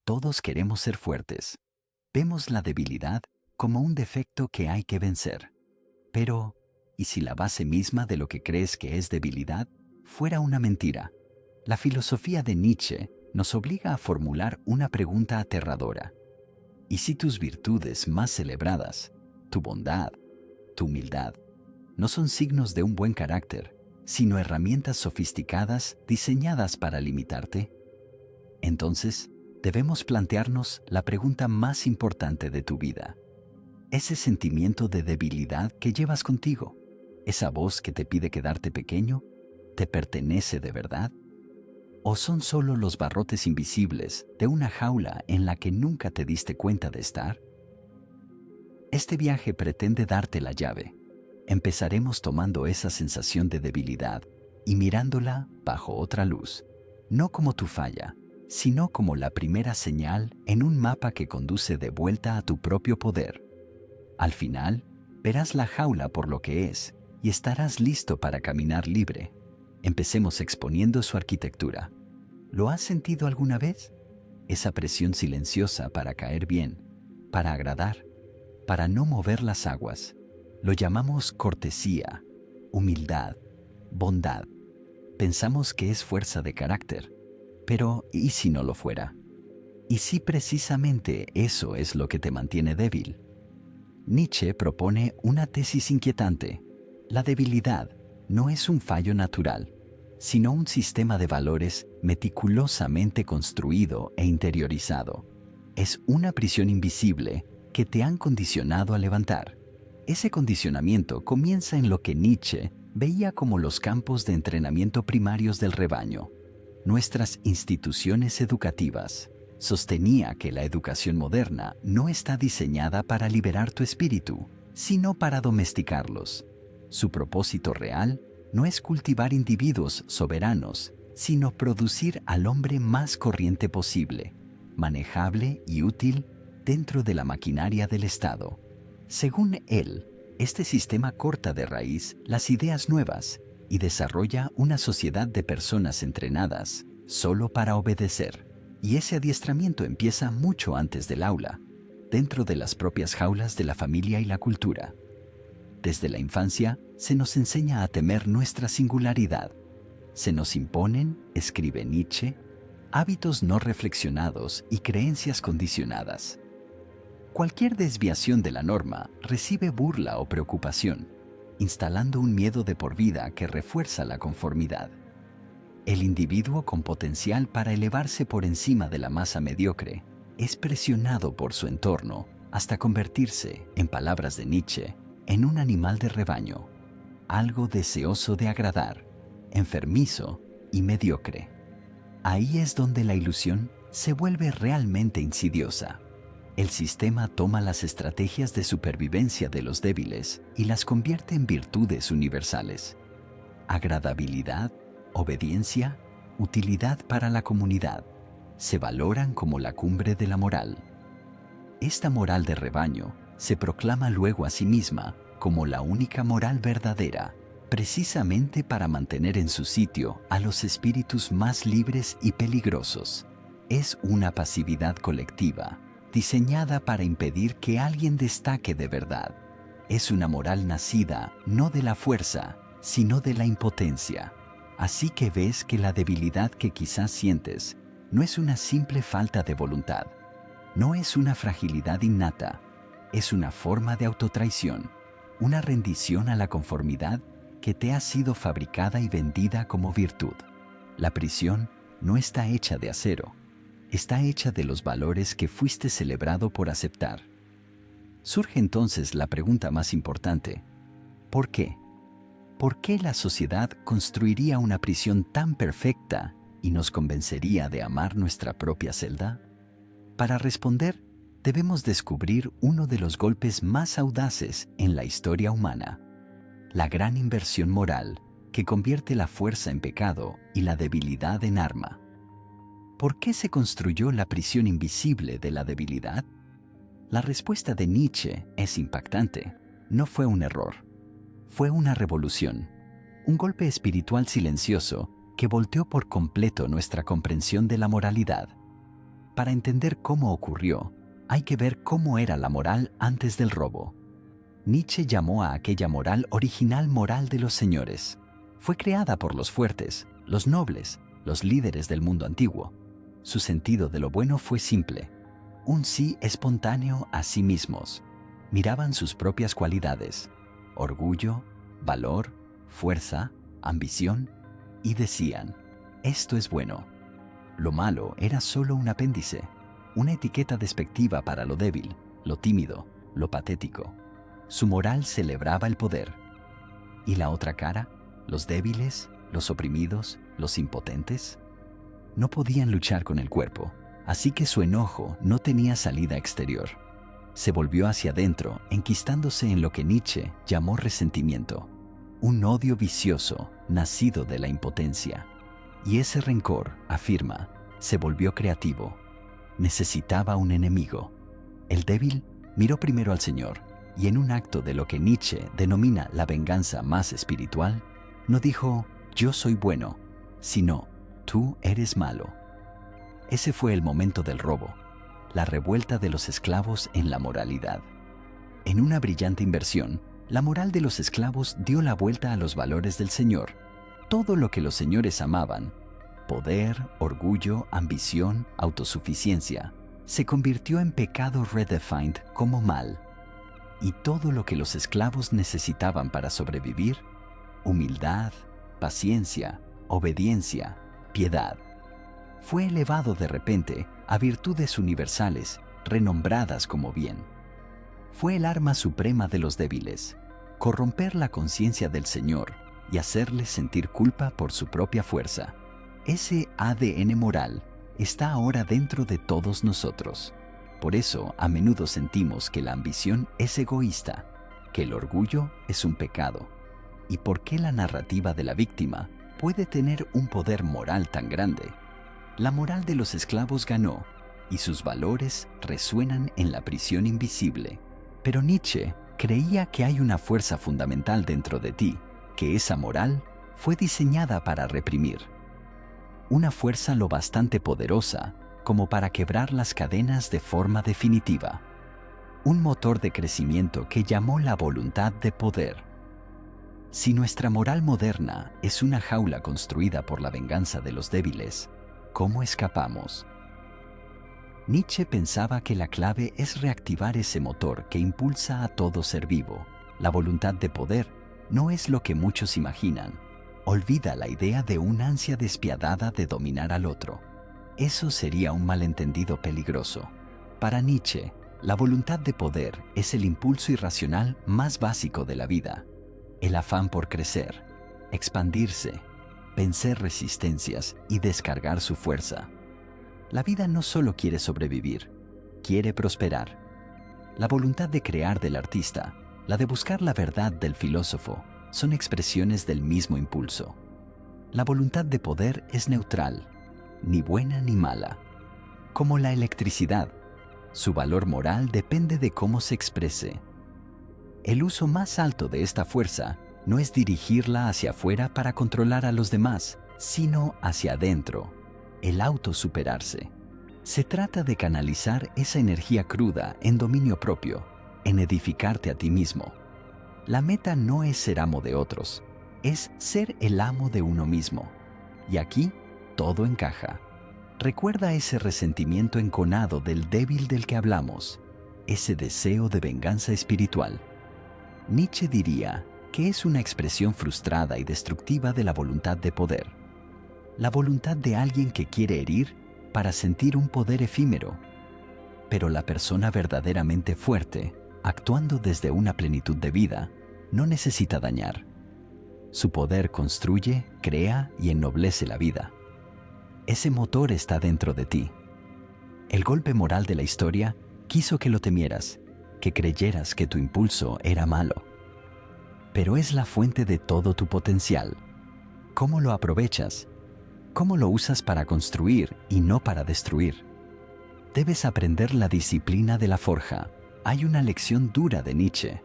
Todos queremos ser fuertes. Vemos la debilidad como un defecto que hay que vencer. Pero, ¿y si la base misma de lo que crees que es debilidad fuera una mentira? La filosofía de Nietzsche nos obliga a formular una pregunta aterradora. ¿Y si tus virtudes más celebradas, tu bondad, tu humildad, no son signos de un buen carácter, sino herramientas sofisticadas diseñadas para limitarte? Entonces, debemos plantearnos la pregunta más importante de tu vida. Ese sentimiento de debilidad que llevas contigo, esa voz que te pide quedarte pequeño, ¿te pertenece de verdad? ¿O son solo los barrotes invisibles de una jaula en la que nunca te diste cuenta de estar? Este viaje pretende darte la llave. Empezaremos tomando esa sensación de debilidad y mirándola bajo otra luz, no como tu falla, sino como la primera señal en un mapa que conduce de vuelta a tu propio poder. Al final, verás la jaula por lo que es y estarás listo para caminar libre. Empecemos exponiendo su arquitectura. ¿Lo has sentido alguna vez? Esa presión silenciosa para caer bien, para agradar, para no mover las aguas. Lo llamamos cortesía, humildad, bondad. Pensamos que es fuerza de carácter. Pero, ¿y si no lo fuera? ¿Y si precisamente eso es lo que te mantiene débil? Nietzsche propone una tesis inquietante. La debilidad no es un fallo natural, sino un sistema de valores meticulosamente construido e interiorizado. Es una prisión invisible que te han condicionado a levantar. Ese condicionamiento comienza en lo que Nietzsche veía como los campos de entrenamiento primarios del rebaño. Nuestras instituciones educativas. Sostenía que la educación moderna no está diseñada para liberar tu espíritu, sino para domesticarlos. Su propósito real no es cultivar individuos soberanos, sino producir al hombre más corriente posible, manejable y útil dentro de la maquinaria del Estado. Según él, este sistema corta de raíz las ideas nuevas y desarrolla una sociedad de personas entrenadas solo para obedecer. Y ese adiestramiento empieza mucho antes del aula, dentro de las propias jaulas de la familia y la cultura. Desde la infancia se nos enseña a temer nuestra singularidad. Se nos imponen, escribe Nietzsche, hábitos no reflexionados y creencias condicionadas. Cualquier desviación de la norma recibe burla o preocupación, instalando un miedo de por vida que refuerza la conformidad. El individuo con potencial para elevarse por encima de la masa mediocre es presionado por su entorno hasta convertirse, en palabras de Nietzsche, en un animal de rebaño, algo deseoso de agradar, enfermizo y mediocre. Ahí es donde la ilusión se vuelve realmente insidiosa. El sistema toma las estrategias de supervivencia de los débiles y las convierte en virtudes universales. Agradabilidad, obediencia, utilidad para la comunidad, se valoran como la cumbre de la moral. Esta moral de rebaño se proclama luego a sí misma como la única moral verdadera, precisamente para mantener en su sitio a los espíritus más libres y peligrosos. Es una pasividad colectiva, diseñada para impedir que alguien destaque de verdad. Es una moral nacida no de la fuerza, sino de la impotencia. Así que ves que la debilidad que quizás sientes no es una simple falta de voluntad, no es una fragilidad innata, es una forma de autotraición, una rendición a la conformidad que te ha sido fabricada y vendida como virtud. La prisión no está hecha de acero, está hecha de los valores que fuiste celebrado por aceptar. Surge entonces la pregunta más importante: ¿por qué? ¿Por qué la sociedad construiría una prisión tan perfecta y nos convencería de amar nuestra propia celda? Para responder, debemos descubrir uno de los golpes más audaces en la historia humana: la gran inversión moral que convierte la fuerza en pecado y la debilidad en arma. ¿Por qué se construyó la prisión invisible de la debilidad? La respuesta de Nietzsche es impactante. No fue un error. Fue una revolución, un golpe espiritual silencioso que volteó por completo nuestra comprensión de la moralidad. Para entender cómo ocurrió, hay que ver cómo era la moral antes del robo. Nietzsche llamó a aquella moral original moral de los señores. Fue creada por los fuertes, los nobles, los líderes del mundo antiguo. Su sentido de lo bueno fue simple: un sí espontáneo a sí mismos. Miraban sus propias cualidades: orgullo, valor, fuerza, ambición, y decían: esto es bueno. Lo malo era solo un apéndice, una etiqueta despectiva para lo débil, lo tímido, lo patético. Su moral celebraba el poder. ¿Y la otra cara? ¿Los débiles, los oprimidos, los impotentes? No podían luchar con el cuerpo, así que su enojo no tenía salida exterior. Se volvió hacia adentro, enquistándose en lo que Nietzsche llamó resentimiento, un odio vicioso nacido de la impotencia. Y ese rencor, afirma, se volvió creativo. Necesitaba un enemigo. El débil miró primero al Señor, y en un acto de lo que Nietzsche denomina la venganza más espiritual, no dijo: yo soy bueno, sino: tú eres malo. Ese fue el momento del robo, la revuelta de los esclavos en la moralidad. En una brillante inversión, la moral de los esclavos dio la vuelta a los valores del Señor. Todo lo que los señores amaban, poder, orgullo, ambición, autosuficiencia, se convirtió en pecado redefined como mal. Y todo lo que los esclavos necesitaban para sobrevivir, humildad, paciencia, obediencia, piedad, fue elevado de repente a virtudes universales, renombradas como bien. Fue el arma suprema de los débiles: corromper la conciencia del Señor y hacerles sentir culpa por su propia fuerza. Ese ADN moral está ahora dentro de todos nosotros. Por eso, a menudo sentimos que la ambición es egoísta, que el orgullo es un pecado. ¿Y por qué la narrativa de la víctima puede tener un poder moral tan grande? La moral de los esclavos ganó, y sus valores resuenan en la prisión invisible. Pero Nietzsche creía que hay una fuerza fundamental dentro de ti, que esa moral fue diseñada para reprimir. Una fuerza lo bastante poderosa como para quebrar las cadenas de forma definitiva. Un motor de crecimiento que llamó la voluntad de poder. Si nuestra moral moderna es una jaula construida por la venganza de los débiles, ¿cómo escapamos? Nietzsche pensaba que la clave es reactivar ese motor que impulsa a todo ser vivo. La voluntad de poder no es lo que muchos imaginan. Olvida la idea de una ansia despiadada de dominar al otro. Eso sería un malentendido peligroso. Para Nietzsche, la voluntad de poder es el impulso irracional más básico de la vida. El afán por crecer, expandirse, vencer resistencias y descargar su fuerza. La vida no solo quiere sobrevivir, quiere prosperar. La voluntad de crear del artista, la de buscar la verdad del filósofo, son expresiones del mismo impulso. La voluntad de poder es neutral, ni buena ni mala. Como la electricidad, su valor moral depende de cómo se exprese. El uso más alto de esta fuerza no es dirigirla hacia afuera para controlar a los demás, sino hacia adentro, el autosuperarse. Se trata de canalizar esa energía cruda en dominio propio, en edificarte a ti mismo. La meta no es ser amo de otros, es ser el amo de uno mismo. Y aquí todo encaja. Recuerda ese resentimiento enconado del débil del que hablamos, ese deseo de venganza espiritual. Nietzsche diría que es una expresión frustrada y destructiva de la voluntad de poder. La voluntad de alguien que quiere herir para sentir un poder efímero. Pero la persona verdaderamente fuerte, actuando desde una plenitud de vida, no necesita dañar. Su poder construye, crea y ennoblece la vida. Ese motor está dentro de ti. El golpe moral de la historia quiso que lo temieras, que creyeras que tu impulso era malo. Pero es la fuente de todo tu potencial. ¿Cómo lo aprovechas? ¿Cómo lo usas para construir y no para destruir? Debes aprender la disciplina de la forja. Hay una lección dura de Nietzsche.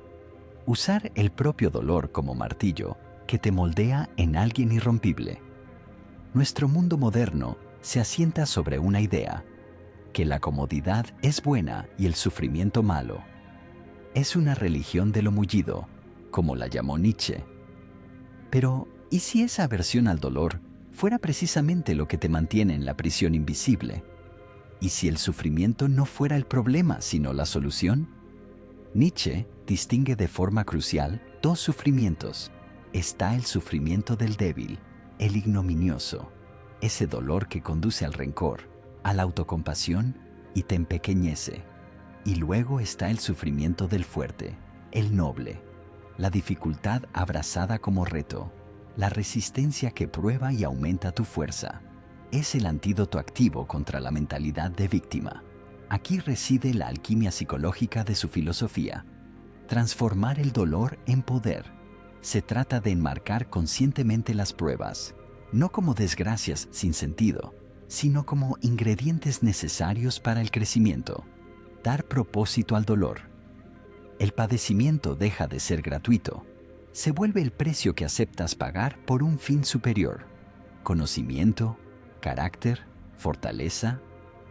Usar el propio dolor como martillo que te moldea en alguien irrompible. Nuestro mundo moderno se asienta sobre una idea. que la comodidad es buena y el sufrimiento malo. Es una religión de lo mullido, como la llamó Nietzsche. Pero, ¿y si esa aversión al dolor fuera precisamente lo que te mantiene en la prisión invisible? ¿Y si el sufrimiento no fuera el problema, sino la solución? Nietzsche distingue de forma crucial dos sufrimientos. Está el sufrimiento del débil, el ignominioso, ese dolor que conduce al rencor, a la autocompasión y te empequeñece. Y luego está el sufrimiento del fuerte, el noble, la dificultad abrazada como reto, la resistencia que prueba y aumenta tu fuerza. Es el antídoto activo contra la mentalidad de víctima. Aquí reside la alquimia psicológica de su filosofía. Transformar el dolor en poder. Se trata de enmarcar conscientemente las pruebas, no como desgracias sin sentido, sino como ingredientes necesarios para el crecimiento. Dar propósito al dolor. El padecimiento deja de ser gratuito. Se vuelve el precio que aceptas pagar por un fin superior. Conocimiento, carácter, fortaleza.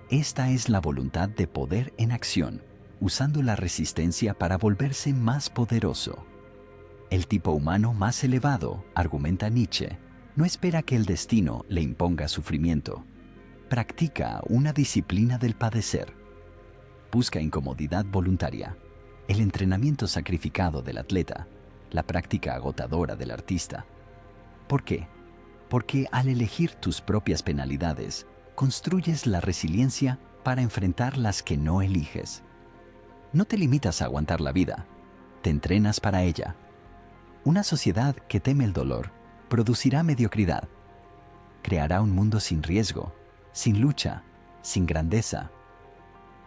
Esta es la voluntad de poder en acción, usando la resistencia para volverse más poderoso. El tipo humano más elevado, argumenta Nietzsche, no espera que el destino le imponga sufrimiento. Practica una disciplina del padecer. Busca incomodidad voluntaria, el entrenamiento sacrificado del atleta, la práctica agotadora del artista. ¿Por qué? Porque al elegir tus propias penalidades, construyes la resiliencia para enfrentar las que no eliges. No te limitas a aguantar la vida, te entrenas para ella. Una sociedad que teme el dolor producirá mediocridad. Creará un mundo sin riesgo, sin lucha, sin grandeza.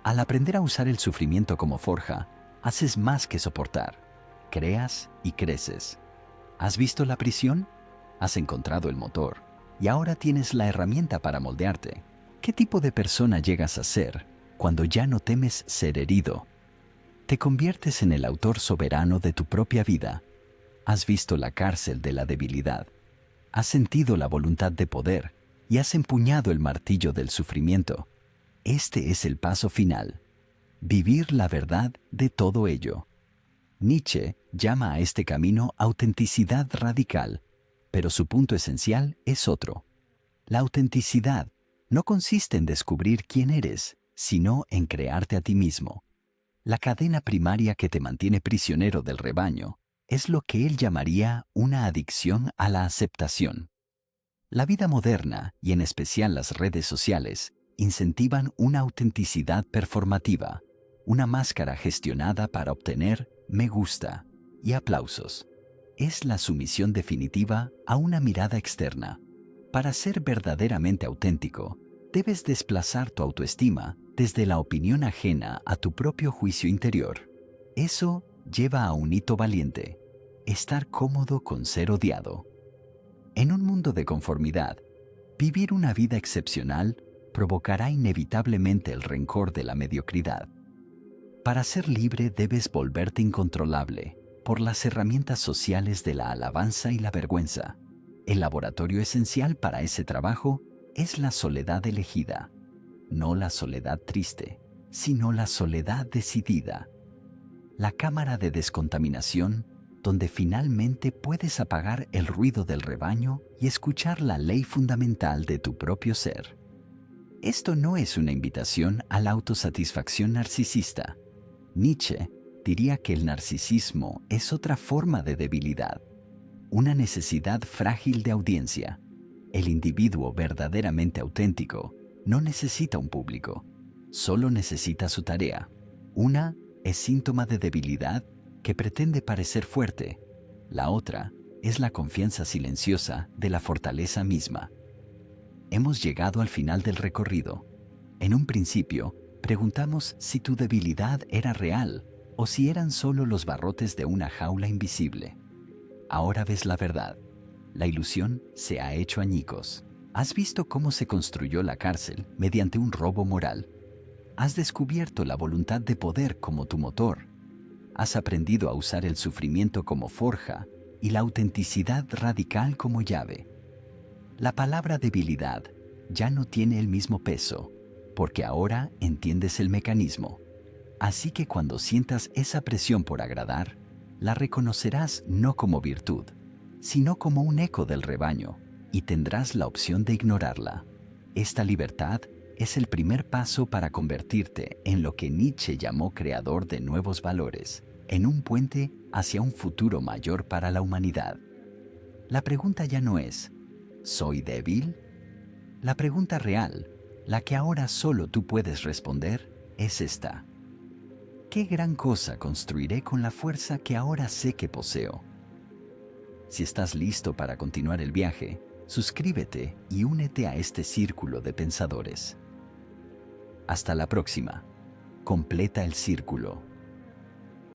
Al aprender a usar el sufrimiento como forja, haces más que soportar. Creas y creces. ¿Has visto la prisión? Has encontrado el motor y ahora tienes la herramienta para moldearte. ¿Qué tipo de persona llegas a ser cuando ya no temes ser herido? Te conviertes en el autor soberano de tu propia vida. Has visto la cárcel de la debilidad. Has sentido la voluntad de poder y has empuñado el martillo del sufrimiento. Este es el paso final. Vivir la verdad de todo ello. Nietzsche llama a este camino autenticidad radical, pero su punto esencial es otro. La autenticidad no consiste en descubrir quién eres, sino en crearte a ti mismo. La cadena primaria que te mantiene prisionero del rebaño es lo que él llamaría una adicción a la aceptación. La vida moderna, y en especial las redes sociales, incentivan una autenticidad performativa, una máscara gestionada para obtener me gusta y aplausos. Es la sumisión definitiva a una mirada externa. Para ser verdaderamente auténtico, debes desplazar tu autoestima desde la opinión ajena a tu propio juicio interior. Eso lleva a un hito valiente: estar cómodo con ser odiado. En un mundo de conformidad, vivir una vida excepcional provocará inevitablemente el rencor de la mediocridad. Para ser libre debes volverte incontrolable por las herramientas sociales de la alabanza y la vergüenza. El laboratorio esencial para ese trabajo es la soledad elegida, no la soledad triste, sino la soledad decidida. La cámara de descontaminación donde finalmente puedes apagar el ruido del rebaño y escuchar la ley fundamental de tu propio ser. Esto no es una invitación a la autosatisfacción narcisista. Nietzsche diría que el narcisismo es otra forma de debilidad, una necesidad frágil de audiencia. El individuo verdaderamente auténtico no necesita un público, solo necesita su tarea. Una es síntoma de debilidad que pretende parecer fuerte. La otra es la confianza silenciosa de la fortaleza misma. Hemos llegado al final del recorrido. En un principio, preguntamos si tu debilidad era real o si eran solo los barrotes de una jaula invisible. Ahora ves la verdad. La ilusión se ha hecho añicos. Has visto cómo se construyó la cárcel mediante un robo moral. Has descubierto la voluntad de poder como tu motor. Has aprendido a usar el sufrimiento como forja y la autenticidad radical como llave. La palabra debilidad ya no tiene el mismo peso. porque ahora entiendes el mecanismo. Así que cuando sientas esa presión por agradar, la reconocerás no como virtud, sino como un eco del rebaño, y tendrás la opción de ignorarla. Esta libertad es el primer paso para convertirte en lo que Nietzsche llamó creador de nuevos valores, en un puente hacia un futuro mayor para la humanidad. La pregunta ya no es, ¿soy débil? La pregunta real, la que ahora solo tú puedes responder, es esta. ¿Qué gran cosa construiré con la fuerza que ahora sé que poseo? Si estás listo para continuar el viaje, suscríbete y únete a este círculo de pensadores. Hasta la próxima. Completa el círculo.